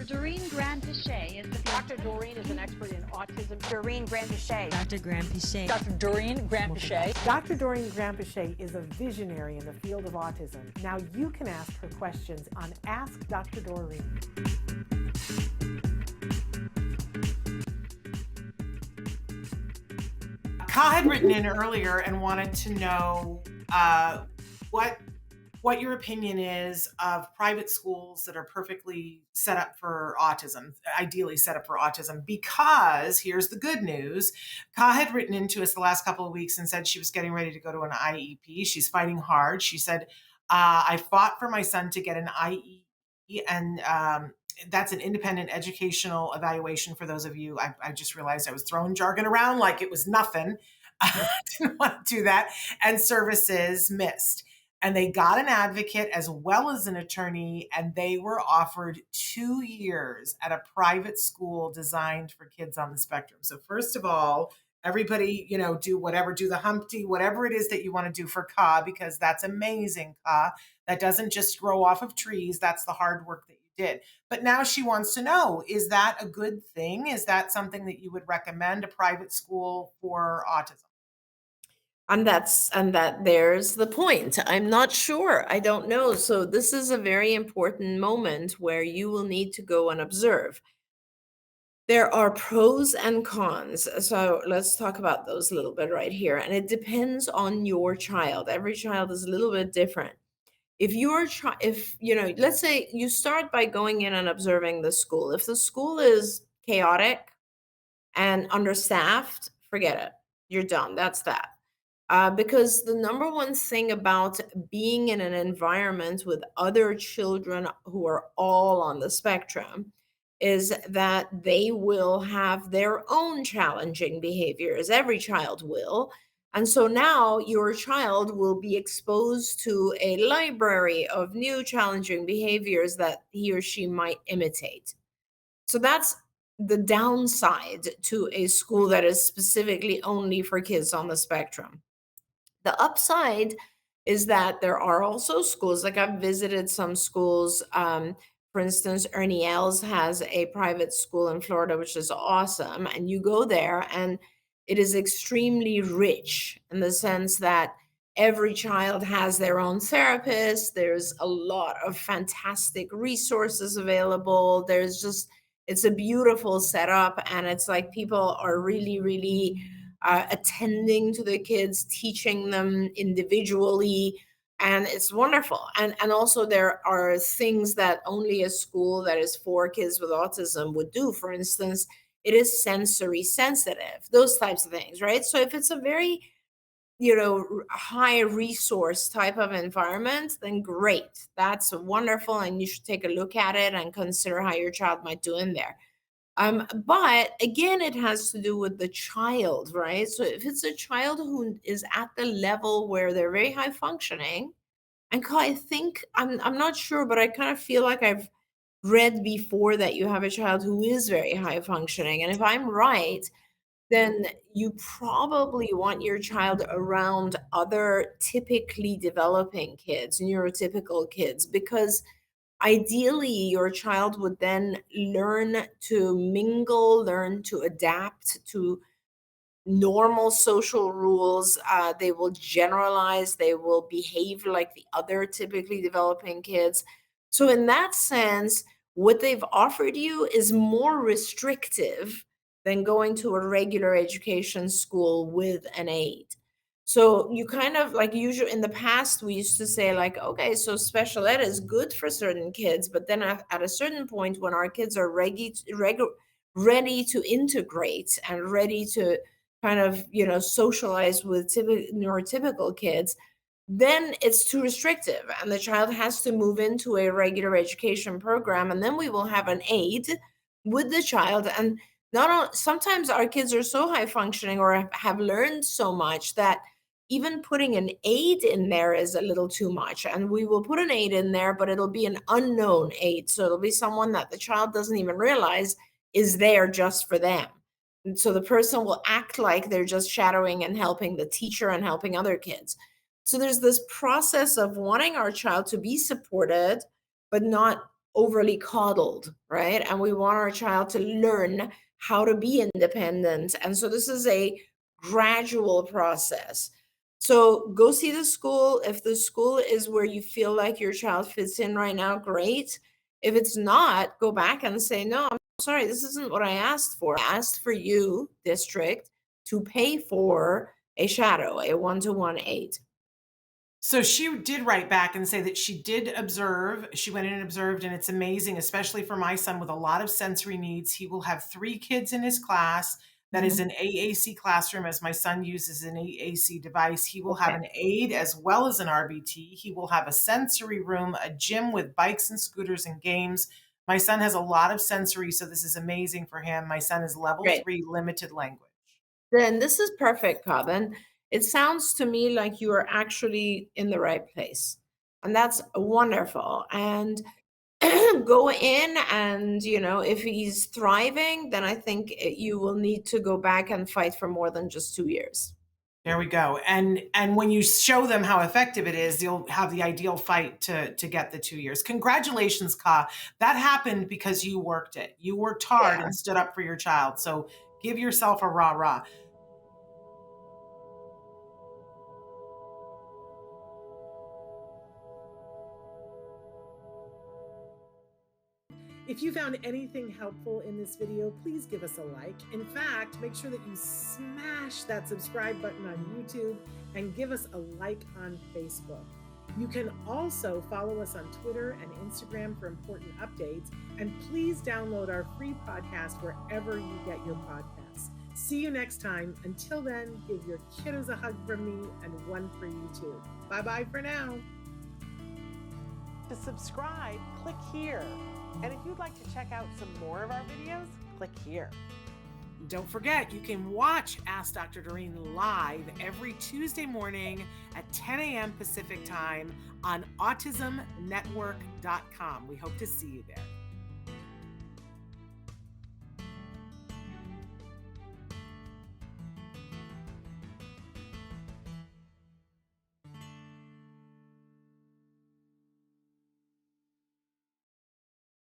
Dr. Doreen Grand-Pichet is the Dr. Doreen is an expert in autism. Doreen Grand-Pichet. Dr. Grand-Pichet. Dr. Doreen Grand-Pichet. Dr. Doreen Grand-Pichet is a visionary in the field of autism. Now you can ask her questions on Ask Dr. Doreen. Ka had written in earlier and wanted to know what your opinion is of private schools that are perfectly set up for autism, ideally set up for autism, because here's the good news. Ka had written into us the last couple of weeks and said she was getting ready to go to an IEP. She's fighting hard. She said, I fought for my son to get an IEP, and that's an independent educational evaluation for those of you. I just realized I was throwing jargon around like it was nothing. I didn't want to do that. And services missed. And they got an advocate as well as an attorney, and they were offered 2 years at a private school designed for kids on the spectrum. So first of all, everybody, do the Humpty, whatever it is that you want to do for Ka, because that's amazing, Ka. That doesn't just grow off of trees. That's the hard work that you did. But now she wants to know, is that a good thing? Is that something that you would recommend, a private school for autism? And there's the point. I'm not sure. I don't know. So this is a very important moment where you will need to go and observe. There are pros and cons. So let's talk about those a little bit right here. And it depends on your child. Every child is a little bit different. Let's say you start by going in and observing the school. If the school is chaotic and understaffed, forget it. You're done. That's that. Because the number one thing about being in an environment with other children who are all on the spectrum is that they will have their own challenging behaviors. Every child will. And so now your child will be exposed to a library of new challenging behaviors that he or she might imitate. So that's the downside to a school that is specifically only for kids on the spectrum. The upside is that there are also schools, like I've visited some schools. For instance, Ernie Els has a private school in Florida, which is awesome. And you go there and it is extremely rich in the sense that every child has their own therapist. There's a lot of fantastic resources available. It's a beautiful setup. And it's like people are really, really attending to the kids, teaching them individually, and it's wonderful. And also there are things that only a school that is for kids with autism would do. For instance, it is sensory sensitive, those types of things, right? So if it's a very, high resource type of environment, then great. That's wonderful. And you should take a look at it and consider how your child might do in there. But again, it has to do with the child, right? So if it's a child who is at the level where they're very high functioning, and I think, I'm not sure, but I kind of feel like I've read before that you have a child who is very high functioning. And if I'm right, then you probably want your child around other typically developing kids, neurotypical kids, because ideally, your child would then learn to mingle, learn to adapt to normal social rules. They will generalize, they will behave like the other typically developing kids. So in that sense, what they've offered you is more restrictive than going to a regular education school with an aid. So you kind of like usually in the past, we used to say like, okay, so special ed is good for certain kids, but then at a certain point when our kids are ready to integrate and ready to kind of, socialize with neurotypical kids, then it's too restrictive and the child has to move into a regular education program. And then we will have an aid with the child. And sometimes our kids are so high functioning or have learned so much that even putting an aid in there is a little too much. And we will put an aid in there, but it'll be an unknown aid. So it'll be someone that the child doesn't even realize is there just for them. And so the person will act like they're just shadowing and helping the teacher and helping other kids. So there's this process of wanting our child to be supported, but not overly coddled, right? And we want our child to learn how to be independent. And so this is a gradual process. So go see the school. If the school is where you feel like your child fits in right now, great. If it's not, go back and say, no, I'm sorry, this isn't what I asked for. I asked for you, district, to pay for a shadow, a 1-to-1 aid. So she did write back and say that she did observe. She went in and observed, and it's amazing, especially for my son with a lot of sensory needs. He will have 3 kids in his class. That is an AAC classroom, as my son uses an AAC device. He will have Okay. an aid as well as an RBT. He will have a sensory room, a gym with bikes and scooters and games. My son has a lot of sensory, so this is amazing for him. My son is level Great. 3 limited language. Then this is perfect, Coven. It sounds to me like you are actually in the right place. And that's wonderful. And go in and, if he's thriving, then I think you will need to go back and fight for more than just 2 years. There we go. And when you show them how effective it is, you'll have the ideal fight to get the 2 years. Congratulations, Ka. That happened because you worked it. You worked hard Yeah. and stood up for your child. So give yourself a rah-rah. If you found anything helpful in this video, please give us a like. In fact, make sure that you smash that subscribe button on YouTube and give us a like on Facebook. You can also follow us on Twitter and Instagram for important updates. And please download our free podcast wherever you get your podcasts. See you next time. Until then, give your kiddos a hug from me and one for you too. Bye-bye for now. To subscribe, click here. And if you'd like to check out some more of our videos, click here. Don't forget, you can watch Ask Dr. Doreen live every Tuesday morning at 10 a.m. Pacific time on autismnetwork.com. We hope to see you there.